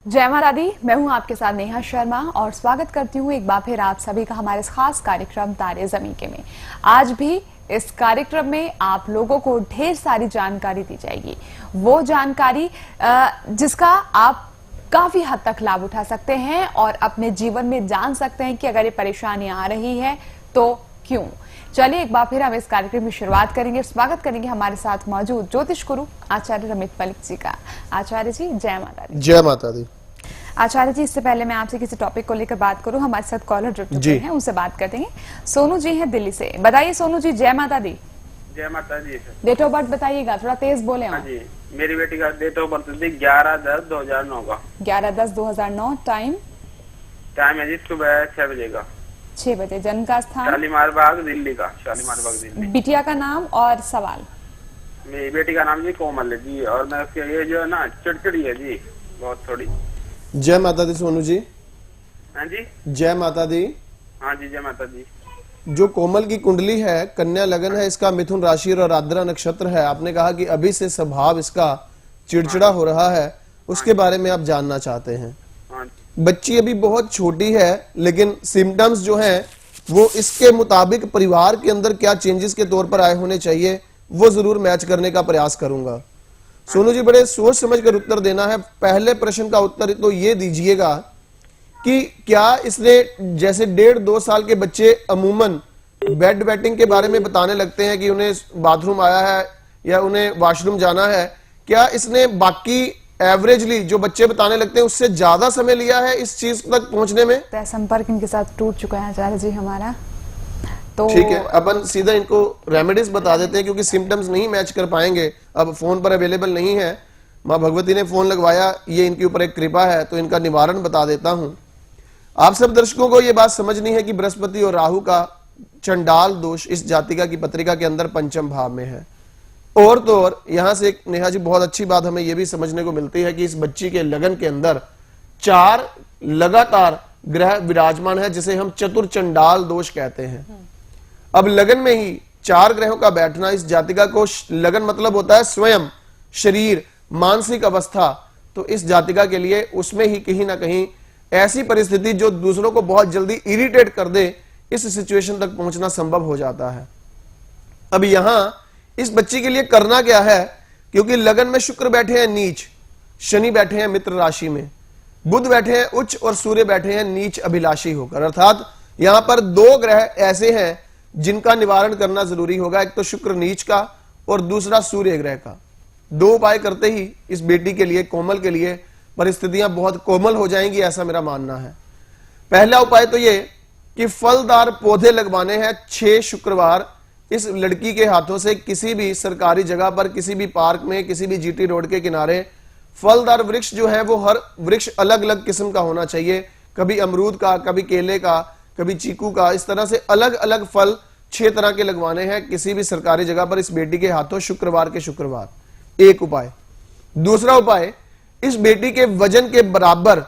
जय माता दी। मैं हूं आपके साथ नेहा शर्मा और स्वागत करती हूं एक बार फिर आप सभी का हमारे इस खास कार्यक्रम तारे ज़मीं के में। आज भी इस कार्यक्रम में आप लोगों को ढेर सारी जानकारी दी जाएगी, वो जानकारी जिसका आप काफी हद तक लाभ उठा सकते हैं और अपने जीवन में जान सकते हैं कि अगर ये परेशानी आ रही है तो क्यों। चलिए एक बार फिर हम इस कार्यक्रम की शुरुआत करेंगे। स्वागत करेंगे हमारे साथ मौजूद ज्योतिष गुरु आचार्य रमित पलिक जी का। आचार्य जी जय माता दी। जय माता दी। आचार्य जी, इससे पहले मैं आपसे किसी टॉपिक को लेकर बात करूं, हमारे साथ कॉलर जुड़ चुके हैं, उनसे बात कर देंगे। सोनू जी हैं दिल्ली से। बताइए सोनू जी। जय माता दी। जय माता दी। डेट ऑफ बर्थ बताइएगा, थोड़ा तेज बोले। हाँ जी, मेरी बेटी का डेट ऑफ बर्थ 11/10/2009 का। 11/10/2009। टाइम है जी सुबह 6 बजे का। 6 बजे। जन्म का स्थान शालीमार बाग दिल्ली का। शालीमार बाग दिल्ली। बिटिया का नाम और सवाल। मेरी बेटी का नाम जी कोमल है जी, और मैं उसके ये जो है ना चिड़चिड़ी है जी बहुत थोड़ी। जय माता दी सोनू जी। हाँ जी। जय माता दी। हाँ जी जय माता दी। जो कोमल की कुंडली है, कन्या लगन है, इसका मिथुन राशि और आर्द्रा नक्षत्र है। आपने कहा कि अभी से स्वभाव इसका चिड़चिड़ा हो रहा है, उसके बारे में आप जानना चाहते हैं। बच्ची अभी बहुत छोटी है, लेकिन सिम्टम्स जो हैं वो इसके मुताबिक परिवार के अंदर क्या चेंजेस के तौर पर आए होने चाहिए वो जरूर मैच करने का प्रयास करूंगा। सोनू जी बड़े सोच समझ कर उत्तर देना है। पहले प्रश्न का उत्तर तो ये दीजिएगा कि क्या इसने, जैसे 1.5-2 साल के बच्चे अमूमन बेड वेटिंग के बारे में बताने लगते हैं कि उन्हें बाथरूम आया है या उन्हें वॉशरूम जाना है, क्या इसने बाकी एवरेजली जो बच्चे बताने लगते हैं उससे ज्यादा समय लिया है इस चीज तक पहुंचने में? संपर्क इनके साथ टूट चुका है आचार्य जी हमारा। तो ठीक है, अपन सीधा इनको रेमेडीज बता देते हैं, क्योंकि सिम्टम्स नहीं मैच कर पाएंगे, अब फोन पर अवेलेबल नहीं है। माँ भगवती ने फोन लगवाया, ये इनके ऊपर एक कृपा है, तो इनका निवारण बता देता हूं। आप सब दर्शकों को यह बात समझनी है कि बृहस्पति और राहु का चंडाल दोष इस जातिका की पत्रिका के अंदर पंचम भाव में है। और तो और यहां से एक नेहा जी बहुत अच्छी बात हमें यह भी समझने को मिलती है कि इस बच्ची के लगन के अंदर 4 लगातार ग्रह विराजमान है, जिसे हम चतुर चंडाल दोष कहते हैं। अब लगन में ही 4 ग्रहों का बैठना इस जातिका को, लगन मतलब होता है स्वयं, शरीर, मानसिक अवस्था, तो इस जातिका के लिए उसमें ही कहीं ना कहीं ऐसी परिस्थिति जो दूसरों को बहुत जल्दी इरिटेट कर दे, इस सिचुएशन तक पहुंचना संभव हो जाता है। अब यहां इस बच्ची के लिए करना क्या है, क्योंकि लगन में शुक्र बैठे हैं नीच, शनि बैठे हैं मित्र राशि में, बुध बैठे हैं उच्च और सूर्य बैठे हैं नीच अभिलाषी होकर। अर्थात यहां पर 2 ग्रह ऐसे हैं जिनका निवारण करना जरूरी होगा। एक तो शुक्र नीच का और दूसरा सूर्य ग्रह का। 2 उपाय करते ही इस बेटी के लिए, कोमल के लिए परिस्थितियां बहुत कोमल हो जाएंगी, ऐसा मेरा मानना है। पहला उपाय तो ये कि फलदार पौधे लगवाने हैं 6 शुक्रवार इस लड़की के हाथों से। किसी भी सरकारी जगह पर, किसी भी पार्क में, किसी भी जीटी रोड के किनारे फलदार वृक्ष जो है वो हर वृक्ष अलग अलग किस्म का होना चाहिए। कभी अमरूद का, कभी केले का, कभी चीकू का, इस तरह से अलग अलग फल 6 तरह के लगवाने हैं किसी भी सरकारी जगह पर इस बेटी के हाथों शुक्रवार के शुक्रवार। एक उपाय। दूसरा उपाय, इस बेटी के वजन के बराबर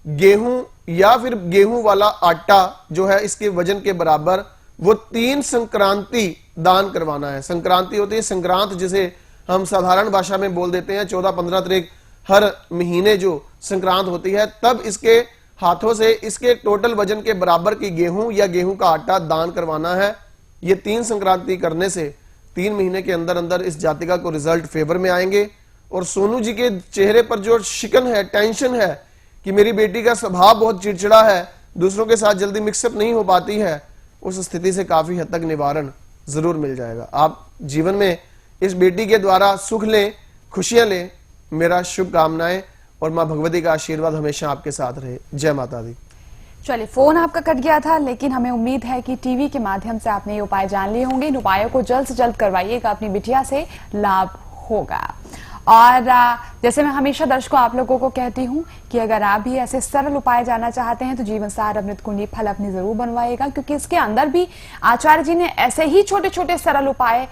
गेहूं या फिर गेहूं वाला आटा जो है इसके वजन के बराबर, वो 3 संक्रांति दान करवाना है। संक्रांति होती है संक्रांत, जिसे हम साधारण भाषा में बोल देते हैं 14-15 तारीख हर महीने जो संक्रांत होती है, तब इसके हाथों से इसके टोटल वजन के बराबर की गेहूं या गेहूं का आटा दान करवाना है। ये 3 संक्रांति करने से 3 महीने के अंदर अंदर इस जातिका को रिजल्ट फेवर में आएंगे। और सोनू जी के चेहरे पर जो शिकन है, टेंशन है कि मेरी बेटी का स्वभाव बहुत चिड़चिड़ा है, दूसरों के साथ जल्दी मिक्सअप नहीं हो पाती है, उस स्थिति से काफी हद तक निवारण जरूर मिल जाएगा। आप जीवन में इस बेटी के द्वारा सुख लें, खुशियां लें, मेरा शुभकामनाएं और मां भगवती का आशीर्वाद हमेशा आपके साथ रहे। जय माता दी। चलिए, फोन आपका कट गया था, लेकिन हमें उम्मीद है कि टीवी के माध्यम से आपने ये उपाय जान लिए होंगे। इन उपायों को जल्द से जल्द करवाइएगा, अपनी बिटिया से लाभ होगा। और जैसे मैं हमेशा दर्शकों आप लोगों को कहती हूं कि अगर आप भी ऐसे सरल उपाय जानना चाहते हैं तो जीवन सार अमृत कुंडली फल अपनी जरूर बनवाइएगा, क्योंकि इसके अंदर भी आचार्य जी ने ऐसे ही छोटे छोटे सरल उपाय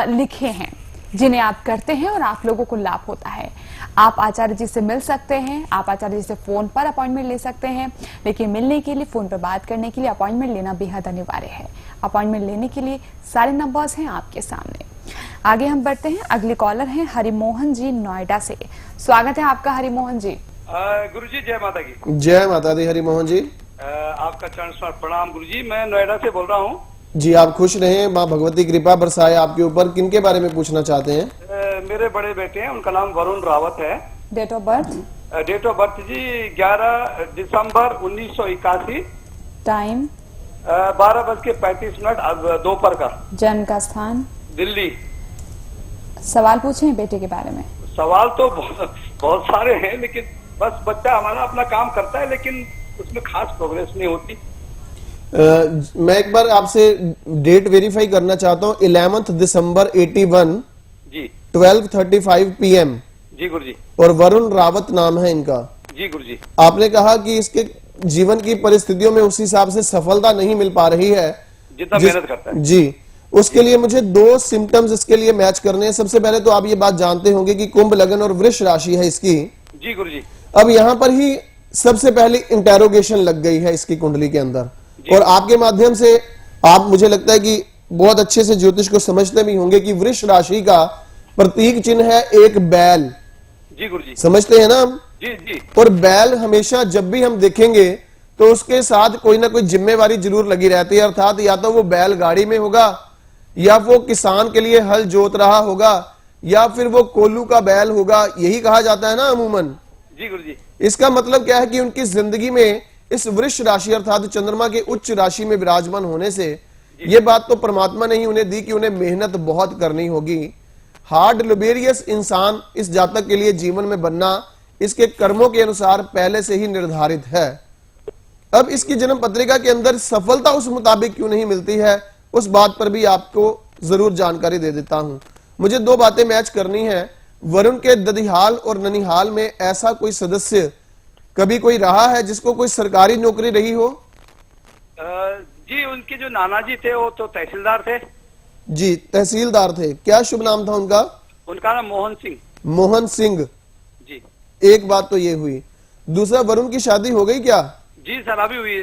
लिखे हैं जिन्हें आप करते हैं और आप लोगों को लाभ होता है। आप आचार्य जी से मिल सकते हैं, आप आचार्य जी से फोन पर अपॉइंटमेंट ले सकते हैं, लेकिन मिलने के लिए, फोन पर बात करने के लिए अपॉइंटमेंट लेना बेहद अनिवार्य है। अपॉइंटमेंट लेने के लिए सारे नंबर्स हैं आपके सामने। आगे हम बढ़ते हैं, अगले कॉलर हैं हरिमोहन जी नोएडा से। स्वागत है आपका हरिमोहन जी। गुरुजी जय माता की। जय माता दी। हरि मोहन जी। आपका चरण स्मरण प्रणाम गुरुजी। मैं नोएडा से बोल रहा हूँ। जी आप खुश रहें, माँ भगवती कृपा बरसाए आपके ऊपर। किनके बारे में पूछना चाहते हैं? मेरे बड़े बेटे हैं, उनका नाम वरुण रावत है। Date of birth, date of birth जी 11 दिसंबर 1981, टाइम, 12:35 अब दोपहर का, जन्म का स्थान। दिल्ली। सवाल पूछें बेटे के बारे में। सवाल तो बहुत सारे हैं, लेकिन बस बच्चा हमारा अपना काम करता है, लेकिन उसमें खास प्रोग्रेस नहीं होती। मैं एक बार आपसे डेट वेरीफाई करना चाहता हूँ। 11 दिसंबर 81, जी 12:35 PM। जी गुरुजी। और वरुण रावत नाम है इनका। जी गुरुजी। आपने कहा कि इसके जीवन की परिस्थितियों में उस हिसाब से सफलता नहीं मिल पा रही है जितना मेहनत करता है। जी, उसके लिए मुझे 2 सिम्टम्स इसके लिए मैच करने हैं। सबसे पहले तो आप ये बात जानते होंगे कि कुंभ लगन और वृष राशि है इसकी। जी गुरुजी। अब यहाँ पर ही सबसे पहले इंटेरोगेशन लग गई है इसकी कुंडली के अंदर, और आपके माध्यम से आप, मुझे लगता है कि बहुत अच्छे से ज्योतिष को समझते भी होंगे कि वृष राशि का प्रतीक चिन्ह है एक बैल। जी गुरुजी। समझते हैं ना हम? जी जी। और बैल हमेशा जब भी हम देखेंगे तो उसके साथ कोई ना कोई जिम्मेवारी जरूर लगी रहती है, अर्थात या तो वो बैल गाड़ी में होगा, या वो किसान के लिए हल जोत रहा होगा, या फिर वो कोल्लू का बैल होगा। यही कहा जाता है ना अमूमन। जी गुरुजी। इसका मतलब क्या है कि उनकी जिंदगी में इस वृष राशि अर्थात चंद्रमा के उच्च राशि में विराजमान होने से ये बात तो परमात्मा ने ही उन्हें दी कि उन्हें मेहनत बहुत करनी होगी। हार्ड लेबोरियस इंसान इस जातक के लिए जीवन में बनना इसके कर्मों के अनुसार पहले से ही निर्धारित है। अब इसकी जन्म पत्रिका के अंदर सफलता उस मुताबिक क्यों नहीं मिलती है, उस बात पर भी आपको जरूर जानकारी दे देता हूं। मुझे 2 बातें मैच करनी है। वरुण के ददिहाल और ननिहाल में ऐसा कोई सदस्य कभी कोई रहा है जिसको कोई सरकारी नौकरी रही हो? जी उनके जो नाना जी थे वो तो तहसीलदार थे। जी तहसीलदार थे। क्या शुभ नाम था उनका? उनका नाम मोहन सिंह। मोहन सिंह। जी। एक बात तो ये हुई। दूसरा, वरुण की शादी हो गई क्या? जी सर अभी हुई,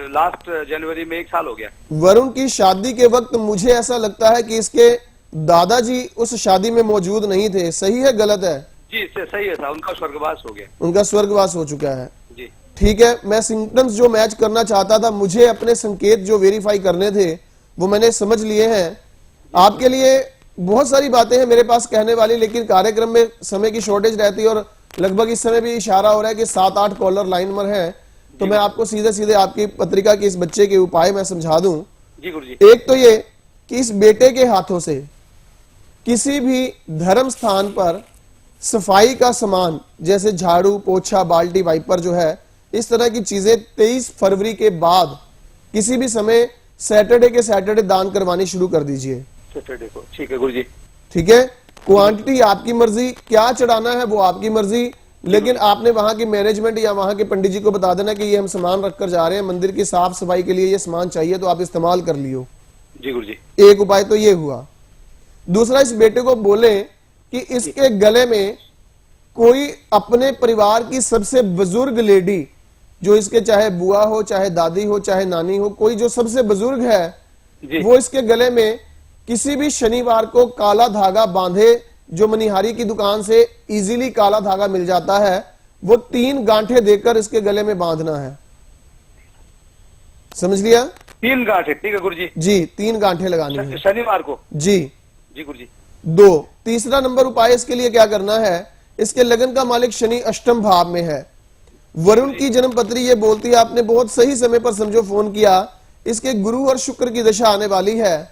लास्ट जनवरी में 1 साल हो गया। वरुण की शादी के वक्त मुझे ऐसा लगता है कि इसके दादाजी उस शादी में मौजूद नहीं थे। सही है गलत है? जी सही है सर, उनका स्वर्गवास हो गया। उनका स्वर्गवास हो चुका है। जी ठीक है, मैं सिम्टम्स जो मैच करना चाहता था, मुझे अपने संकेत जो वेरीफाई करने थे वो मैंने समझ लिए हैं। आपके लिए बहुत सारी बातें हैं मेरे पास कहने वाली, लेकिन कार्यक्रम में समय की शॉर्टेज रहती है और लगभग इस समय भी इशारा हो रहा है कि 7-8 कॉलर लाइन पर हैं, तो मैं आपको सीधे सीधे आपकी पत्रिका के इस बच्चे के उपाय मैं समझा दूं। जी गुरुजी। एक तो ये कि इस बेटे के हाथों से किसी भी धर्म स्थान पर सफाई का सामान जैसे झाड़ू, पोछा, बाल्टी, वाइपर जो है, इस तरह की चीजें 23 फरवरी के बाद किसी भी समय सैटरडे के सैटरडे दान करवानी शुरू कर दीजिए। सैटरडे को। ठीक है गुरुजी। ठीक है, क्वांटिटी आपकी मर्जी, क्या चढ़ाना है वो आपकी मर्जी, लेकिन आपने वहां की मैनेजमेंट या वहां के पंडित जी को बता देना कि ये हम सामान रखकर जा रहे हैं, मंदिर की साफ सफाई के लिए ये सामान चाहिए, तो आप इस्तेमाल कर लियो। जी गुरुजी। एक उपाय तो ये हुआ। दूसरा, इस बेटे को बोले कि इसके गले में कोई अपने परिवार की सबसे बुजुर्ग लेडी, जो इसके चाहे बुआ हो, चाहे दादी हो, चाहे नानी हो, कोई जो सबसे बुजुर्ग है जी। वो इसके गले में किसी भी शनिवार को काला धागा बांधे, जो मनिहारी की दुकान से इजीली काला धागा मिल जाता है, वो 3 गांठे देकर इसके गले में बांधना है। समझ लिया? 3 गांठे। ठीक है गुरुजी। जी 3 गांठे लगानी है शनिवार को। जी। जी गुरुजी। 2, तीसरा नंबर उपाय इसके लिए क्या करना है, इसके लगन का मालिक शनि अष्टम भाव में है। वरुण की जन्म पत्री ये बोलती है, आपने बहुत सही समय पर समझो फोन किया, इसके गुरु और शुक्र की दशा आने वाली है,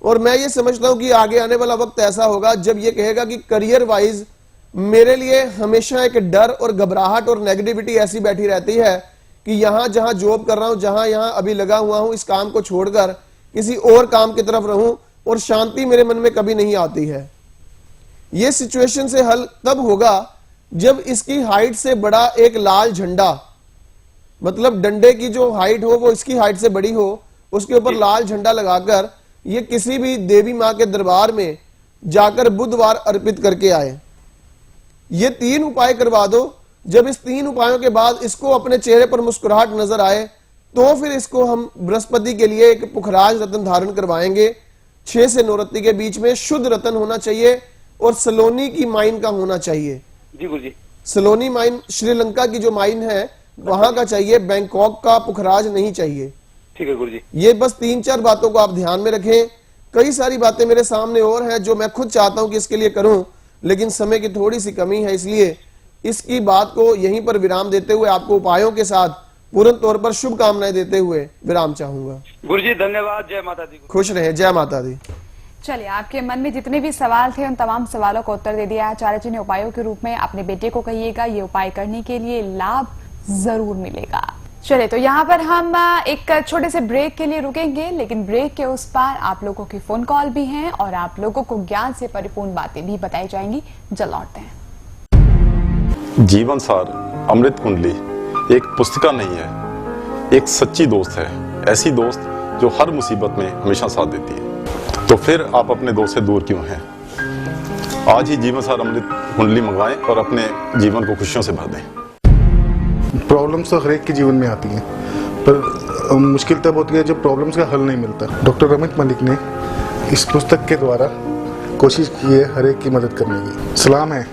और मैं ये समझता हूं कि आगे आने वाला वक्त ऐसा होगा जब ये कहेगा कि करियर वाइज मेरे लिए हमेशा एक डर और घबराहट और नेगेटिविटी ऐसी बैठी रहती है कि यहां जहां जॉब कर रहा हूं, जहां यहां अभी लगा हुआ हूं, इस काम को छोड़कर किसी और काम की तरफ रहूं और शांति मेरे मन में कभी नहीं आती है। यह सिचुएशन से हल तब होगा जब इसकी हाइट से बड़ा एक लाल झंडा, मतलब डंडे की जो हाइट हो वो इसकी हाइट से बड़ी हो, उसके ऊपर लाल झंडा लगाकर ये किसी भी देवी मां के दरबार में जाकर बुधवार अर्पित करके आए। ये 3 उपाय करवा दो। जब इस 3 उपायों के बाद इसको अपने चेहरे पर मुस्कुराहट नजर आए, तो फिर इसको हम बृहस्पति के लिए एक पुखराज रत्न धारण करवाएंगे। 6 से 9 रत्ती के बीच में शुद्ध रत्न होना चाहिए और सलोनी की माइन का होना चाहिए। जी गुरुजी। सलोनी माइन श्रीलंका की जो माइन है वहां का चाहिए, बैंकॉक का पुखराज नहीं चाहिए। ठीक है गुरुजी। ये बस 3-4 बातों को आप ध्यान में रखें। कई सारी बातें मेरे सामने और हैं जो मैं खुद चाहता हूं कि इसके लिए करूं, लेकिन समय की थोड़ी सी कमी है, इसलिए इसकी बात को यहीं पर विराम देते हुए आपको उपायों के साथ पूर्ण तौर पर शुभकामनाएं देते हुए विराम चाहूंगा। गुरुजी धन्यवाद, जय माता दी। खुश रहें, जय माता दी। चलिए, आपके मन में जितने भी सवाल थे उन तमाम सवालों का उत्तर दे दिया आचार्य जी ने उपायों के रूप में। अपने बेटे को कहिएगा ये उपाय करने के लिए लाभ जरूर मिलेगा। चलिए, तो यहाँ पर हम एक छोटे से ब्रेक के लिए रुकेंगे, लेकिन ब्रेक के उस पार आप लोगों की फोन कॉल भी हैं और आप लोगों को ज्ञान से परिपूर्ण बातें भी बताई जाएंगी। जल्द लौटते हैं। जीवन सार अमृत कुंडली एक पुस्तिका नहीं है, एक सच्ची दोस्त है। ऐसी दोस्त जो हर मुसीबत में हमेशा साथ देती है। तो फिर आप अपने दोस्त से दूर क्यों हैं? आज ही जीवन सार अमृत कुंडली मंगवाएं और अपने जीवन को खुशियों से भर दें। प्रॉब्लम्स तो हर एक के जीवन में आती हैं, पर मुश्किल तब होती है जब प्रॉब्लम्स का हल नहीं मिलता। डॉक्टर रमित मलिक ने इस पुस्तक के द्वारा कोशिश की है हर एक की मदद करने की। सलाम है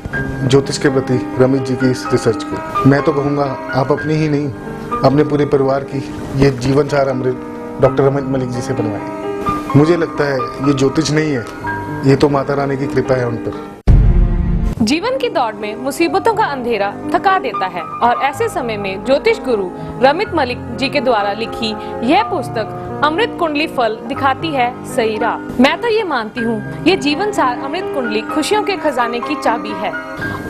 ज्योतिष के प्रति रमित जी की इस रिसर्च को। मैं तो कहूँगा आप अपनी ही नहीं, अपने पूरे परिवार की ये जीवन सार अमृत डॉक्टर रमित मलिक जी से बनवाएं। मुझे लगता है ये ज्योतिष नहीं है, ये तो माता रानी की कृपा है उन पर। जीवन की दौड़ में मुसीबतों का अंधेरा थका देता है और ऐसे समय में ज्योतिष गुरु रमित मलिक जी के द्वारा लिखी यह पुस्तक अमृत कुंडली फल दिखाती है सही राह। मैं तो ये मानती हूँ ये जीवन सार अमृत कुंडली खुशियों के खजाने की चाबी है।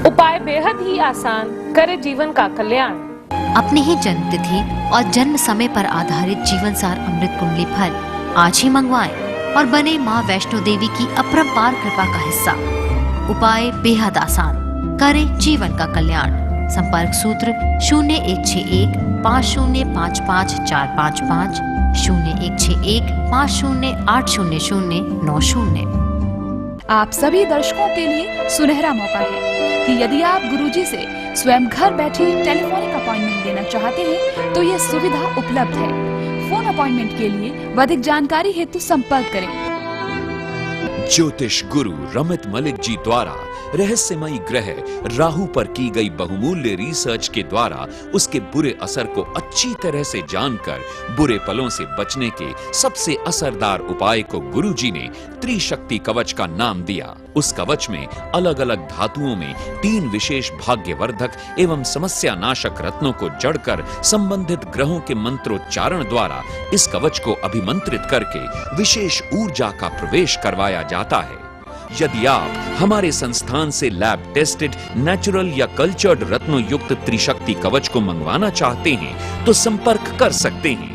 उपाय बेहद ही आसान, करे जीवन का कल्याण। अपनी ही जन्म तिथि और जन्म समय पर आधारित जीवन सार अमृत कुंडली फल आज ही मंगवाएं और बने माँ वैष्णो देवी की अपरंपार कृपा का हिस्सा। उपाय बेहद आसान, करे जीवन का कल्याण। संपर्क सूत्र 0161 5055 455 0161 50800909। आप सभी दर्शकों के लिए सुनहरा मौका है कि यदि आप गुरुजी से स्वयं घर बैठे टेलीफोनिक अपॉइंटमेंट लेना चाहते हैं तो ये सुविधा उपलब्ध है। फोन अपॉइंटमेंट के लिए व अधिक जानकारी हेतु संपर्क करें। ज्योतिष गुरु रमित मलिक जी द्वारा रहस्यमयी ग्रह राहु पर की गई बहुमूल्य रिसर्च के द्वारा उसके बुरे असर को अच्छी तरह से जानकर बुरे पलों से बचने के सबसे असरदार उपाय को गुरुजी ने त्रिशक्ति कवच का नाम दिया। उस कवच में अलग अलग धातुओं में 3 विशेष भाग्यवर्धक एवं समस्या नाशक रत्नों को जड़कर संबंधित ग्रहों के मंत्रोच्चारण द्वारा इस कवच को अभिमंत्रित करके विशेष ऊर्जा का प्रवेश करवाया जाता है। यदि आप हमारे संस्थान से लैब टेस्टेड नेचुरल या कल्चर्ड रत्नों युक्त त्रिशक्ति कवच को मंगवाना चाहते हैं तो संपर्क कर सकते हैं।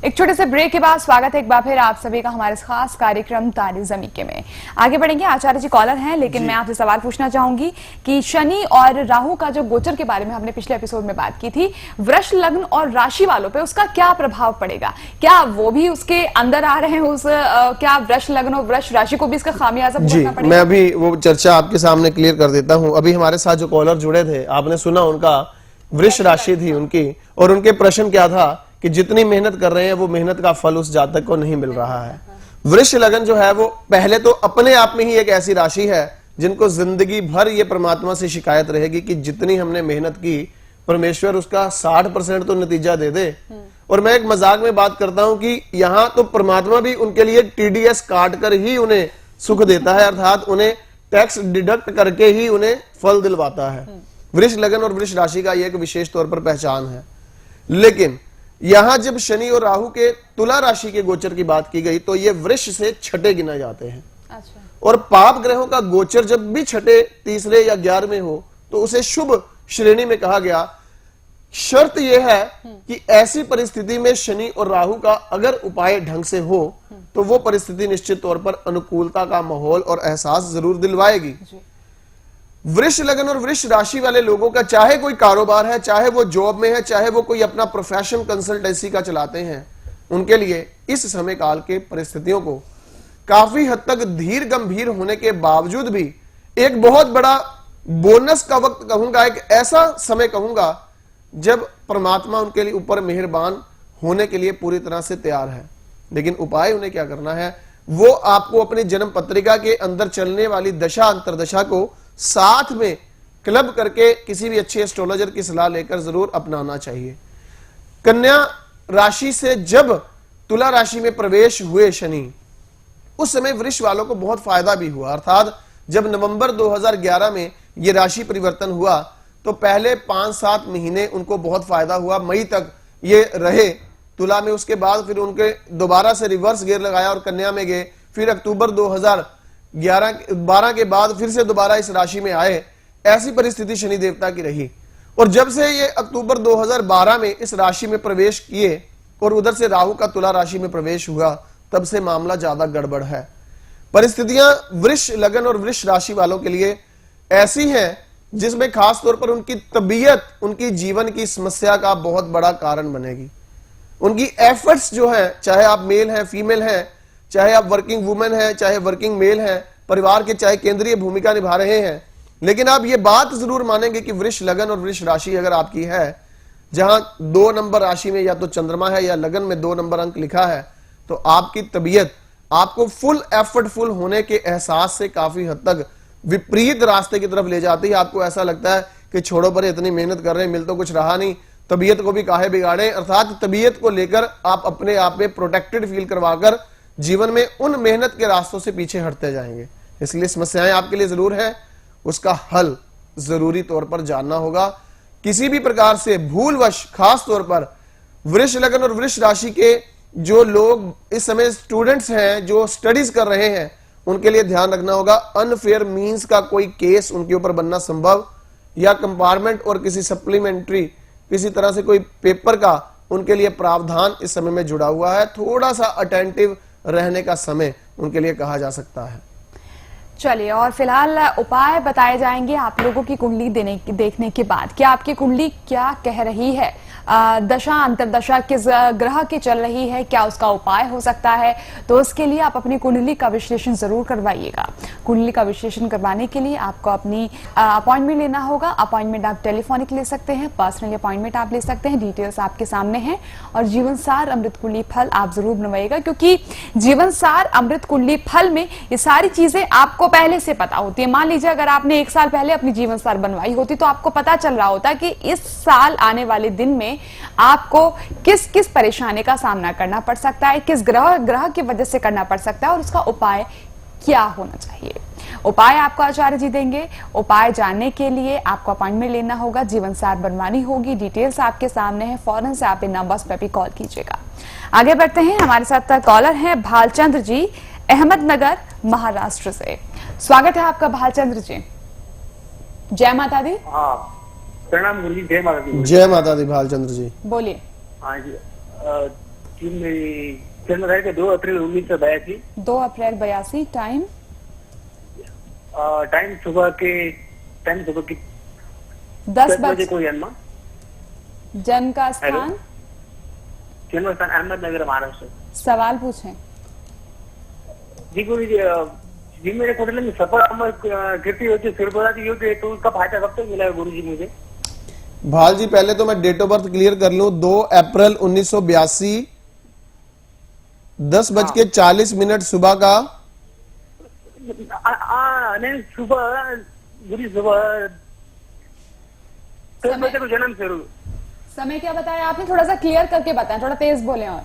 एक छोटे से ब्रेक के बाद स्वागत है एक बार फिर आप सभी का हमारे खास कार्यक्रम तारे ज़मीन में। आगे बढ़ेंगे, आचार्य जी कॉलर हैं, लेकिन मैं आपसे सवाल पूछना चाहूंगी कि शनि और राहु का जो गोचर के बारे में हमने पिछले एपिसोड में बात की थी, वृष लग्न और राशि वालों पे उसका क्या प्रभाव पड़ेगा? क्या वो भी उसके अंदर आ रहे हैं? क्या वृष लग्न और वृष राशि को भी इसका खामियाजा भुगतना पड़ेगा? मैं अभी वो चर्चा आपके सामने क्लियर कर देता हूँ। अभी हमारे साथ जो कॉलर जुड़े थे, आपने सुना उनका वृष राशि थी उनकी, और उनके प्रश्न क्या था कि जितनी मेहनत कर रहे हैं वो मेहनत का फल उस जातक को नहीं मिल रहा है। वृष लगन जो है वो पहले तो अपने आप में ही एक ऐसी राशि है जिनको जिंदगी भर ये परमात्मा से शिकायत रहेगी कि जितनी हमने मेहनत की परमेश्वर उसका 60% तो नतीजा दे दे। और मैं एक मजाक में बात करता हूं कि यहाँ तो परमात्मा भी उनके लिए TDS काट कर ही उन्हें सुख देता है, अर्थात उन्हें टैक्स डिडक्ट करके ही उन्हें फल दिलवाता है। वृष लगन और वृष राशि का ये एक विशेष तौर पर पहचान है। लेकिन यहां जब शनि और राहु के तुला राशि के गोचर की बात की गई तो ये वृष से छठे गिना जाते हैं। अच्छा। और पाप ग्रहों का गोचर जब भी छठे, तीसरे या 11वें हो तो उसे शुभ श्रेणी में कहा गया। शर्त यह है कि ऐसी परिस्थिति में शनि और राहु का अगर उपाय ढंग से हो तो वो परिस्थिति निश्चित तौर पर अनुकूलता का माहौल और एहसास जरूर दिलवाएगी। वृष लगन और वृष राशि वाले लोगों का चाहे कोई कारोबार है, चाहे वो जॉब में है, चाहे वो कोई अपना प्रोफेशन कंसल्टेंसी का चलाते हैं, उनके लिए इस समय काल के परिस्थितियों को काफी हद तक धीर गंभीर होने के बावजूद भी एक बहुत बड़ा बोनस का वक्त कहूंगा, एक ऐसा समय कहूंगा जब परमात्मा उनके लिए ऊपर मेहरबान होने के लिए पूरी तरह से तैयार है। लेकिन उपाय उन्हें क्या करना है? वो आपको अपनी जन्म पत्रिका के अंदर चलने वाली दशा अंतरदशा को साथ में क्लब करके किसी भी अच्छे एस्ट्रोलॉजर की सलाह लेकर जरूर अपनाना चाहिए। कन्या राशि से जब तुला राशि में प्रवेश हुए शनि, उस समय वृष वालों को बहुत फायदा भी हुआ। अर्थात जब नवंबर 2011 में ये राशि परिवर्तन हुआ तो पहले 5-7 महीने उनको बहुत फायदा हुआ, मई तक ये रहे तुला में। उसके बाद फिर उनके दोबारा से रिवर्स गियर लगाया और कन्या में गए। फिर अक्टूबर 2012 के बाद फिर से दोबारा इस राशि में आए। ऐसी परिस्थिति शनि देवता की रही। और जब से ये अक्टूबर 2012 में इस राशि में प्रवेश किए और उधर से राहु का तुला राशि में प्रवेश हुआ, तब से मामला ज्यादा गड़बड़ है। परिस्थितियां वृष लगन और वृष राशि वालों के लिए ऐसी हैं जिसमें खास तौर पर उनकी तबीयत उनकी जीवन की समस्या का बहुत बड़ा कारण बनेगी। उनकी एफर्ट्स जो है, चाहे आप मेल हैं, फीमेल हैं, चाहे आप वर्किंग वुमेन हैं, चाहे वर्किंग मेल हैं, परिवार के चाहे केंद्रीय भूमिका निभा रहे हैं, लेकिन आप ये बात जरूर मानेंगे कि वृष लगन और वृष राशि अगर आपकी है, जहां 2 नंबर राशि में या तो चंद्रमा है या लगन में 2 नंबर अंक लिखा है, तो आपकी तबीयत आपको फुल एफर्टफुल होने के एहसास से काफी हद तक विपरीत रास्ते की तरफ ले जाती है। आपको ऐसा लगता है कि छोड़ो पर इतनी मेहनत कर रहे हैं, मिल तो कुछ रहा नहीं, तबीयत को भी काहे बिगाड़े। अर्थात तबीयत को लेकर आप अपने आप में प्रोटेक्टेड फील करवाकर जीवन में उन मेहनत के रास्तों से पीछे हटते जाएंगे। इसलिए समस्याएं आपके लिए जरूर है, उसका हल जरूरी तौर पर जानना होगा। किसी भी प्रकार से भूलवश, खास तौर पर वृष लगन और वृष राशि के जो लोग इस समय स्टूडेंट्स हैं, जो स्टडीज कर रहे हैं, उनके लिए ध्यान रखना होगा अनफेयर मींस का कोई केस उनके ऊपर बनना संभव, या कंपार्टमेंट और किसी सप्लीमेंट्री किसी तरह से कोई पेपर का उनके लिए प्रावधान इस समय में जुड़ा हुआ है। थोड़ा सा अटेंटिव रहने का समय उनके लिए कहा जा सकता है। चलिए, और फिलहाल उपाय बताए जाएंगे आप लोगों की कुंडली देखने के बाद। क्या आपकी कुंडली क्या कह रही है, दशा अंतरदशा किस ग्रह की चल रही है, क्या उसका उपाय हो सकता है, तो उसके लिए आप अपनी कुंडली का विश्लेषण जरूर करवाइएगा। कुंडली का विश्लेषण करवाने के लिए आपको अपनी अपॉइंटमेंट लेना होगा। अपॉइंटमेंट आप टेलीफोनिक ले सकते हैं, पर्सनल अपॉइंटमेंट आप ले सकते हैं, डिटेल्स आपके सामने हैं। और जीवन सार अमृत कुंडली फल आप जरूर बनवाइएगा, क्योंकि जीवन सार अमृत कुंडली फल में ये सारी चीजें आपको पहले से पता होती है। मान लीजिए अगर आपने 1 साल पहले अपनी जीवन सार बनवाई होती तो आपको पता चल रहा होता कि इस साल आने वाले दिन में आपको किस किस परेशानी का सामना करना पड़ सकता है, किस ग्रह की वजह से करना पड़ सकता है और उसका उपाय क्या होना चाहिए। उपाय आपको आचार्य जी देंगे। उपाय जानने के लिए आपको अपॉइंटमेंट लेना होगा, जीवन सार बनवानी होगी। डिटेल्स आपके सामने है, फौरन से आप इन नंबर्स पर भी कॉल कीजिएगा। आगे बढ़ते हैं, हमारे साथ कॉलर हैं भालचंद्र जी, अहमदनगर, महाराष्ट्र से। स्वागत है आपका भालचंद्र जी। जय माता दी। हाँ, प्रणाम गुरु जी। जय माता दी। जय माता दी भालचंद्र जी, बोलिए। हाँ जी, जन्म तारीख 2 अप्रैल 1982। 2 अप्रैल 82। टाइम सुबह के 10 बजे को जन्म। जन्म का स्थान? जन्म स्थान अहमदनगर, महाराष्ट्र। सवाल पूछें जी गुरु जी। मेरे कुंडली में सफल कीर्ति होती है, सिरबराती होती है, तो उसका फायदा कब तक मिला है गुरु जी मुझे? भाल जी, पहले तो मैं डेट ऑफ बर्थ क्लियर कर लूं। 2 अप्रैल 1982, 10:40 सुबह का। नहीं, सुबह गुरु, सुबह 10 बजे को जन्म शुरू। समय क्या बताया आपने? थोड़ा सा क्लियर करके बताएं, थोड़ा तेज बोले। और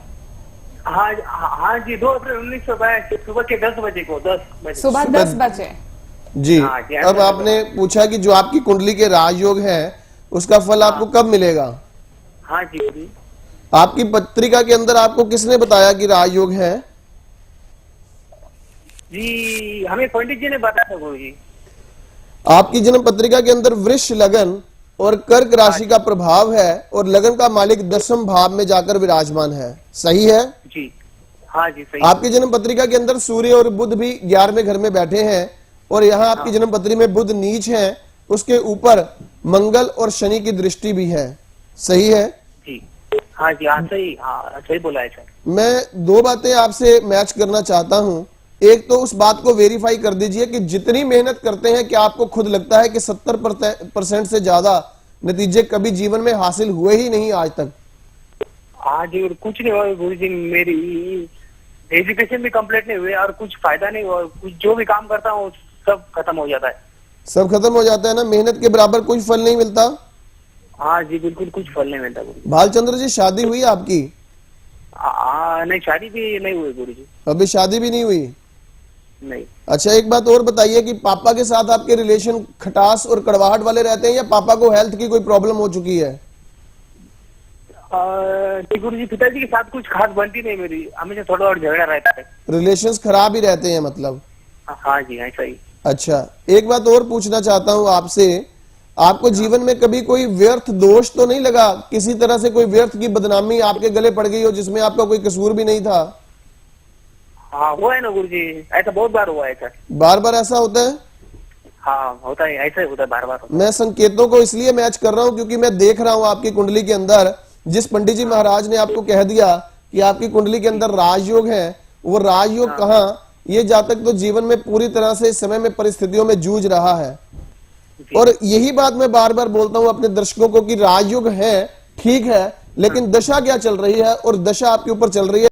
हाँ जी, 2 अप्रैल 1982 सुबह के 10 बजे को। 10 बजे सुबह 10 बजे जी। अब आपने पूछा कि जो आपकी कुंडली के राजयोग है उसका फल आपको कब मिलेगा? हाँ जी। आपकी पत्रिका के अंदर आपको किसने बताया कि राजयोग है? जी, हमें पंडित जी ने बताया था गुरु जी। आपकी जन्म पत्रिका के अंदर वृष लगन और कर्क राशि का प्रभाव है और लगन का मालिक 10वें भाव में जाकर विराजमान है। सही है जी? हाँ जी, सही। आपकी जन्म पत्रिका के अंदर सूर्य और बुध भी 11वें घर में बैठे हैं और यहाँ आपकी जन्म पत्री में बुध नीच है, उसके ऊपर मंगल और शनि की दृष्टि भी है। सही है जी? हाँ जी, हाँ सही। हाँ सही बोला है सर। मैं 2 बातें आपसे मैच करना चाहता हूं। एक तो उस बात को वेरीफाई कर दीजिए कि जितनी मेहनत करते हैं, क्या आपको खुद लगता है कि 70% से ज्यादा नतीजे कभी जीवन में हासिल हुए ही नहीं आज तक? हाँ जी, कुछ नहीं हुआ गुरु जी। एजुकेशन भी कंप्लीट नहीं हुए और कुछ फायदा नहीं हुआ, कुछ जो भी काम करता हूँ सब खत्म हो जाता है। सब खत्म हो जाता है ना, मेहनत के बराबर कोई फल नहीं मिलता। हाँ जी बिल्कुल, कुछ फल नहीं मिलता गुरु। भालचंद्र जी, शादी हुई आपकी? नहीं, शादी भी नहीं हुई गुरु जी। अभी शादी भी नहीं हुई? नहीं। अच्छा, एक बात और बताइए कि पापा के साथ आपके रिलेशन खटास और कड़वाहट वाले रहते हैं या पापा को हेल्थ की कोई प्रॉब्लम हो चुकी है? गुरु जी, पिताजी के साथ कुछ खास बनती नहीं मेरी, हमेशा थोड़ा और झगड़ा रहता है। रिलेशंस खराब ही रहते हैं मतलब? हाँ जी, ऐसा ही। अच्छा, एक बात और पूछना चाहता हूँ आपसे, आपको जीवन में कभी कोई व्यर्थ दोष तो नहीं लगा? किसी तरह से कोई व्यर्थ की बदनामी आपके गले पड़ गई हो जिसमें आपका कोई कसूर भी नहीं था? हाँ हुआ है ना गुरु जी, ऐसा बहुत बार हुआ है सर। बार बार ऐसा होता है? हाँ होता है, ऐसा ही होता है, बार बार। मैं संकेतों को इसलिए मैच कर रहा हूं क्योंकि मैं देख रहा हूं आपकी कुंडली के अंदर, जिस पंडित जी महाराज ने आपको कह दिया कि आपकी कुंडली के अंदर राजयोग है, वो राजयोग कहाँ, ये जातक तो जीवन में पूरी तरह से इस समय में परिस्थितियों में जूझ रहा है। और यही बात मैं बार बार बोलता हूं अपने दर्शकों को कि राजयोग है, ठीक है, लेकिन दशा क्या चल रही है, और दशा आपके ऊपर चल रही है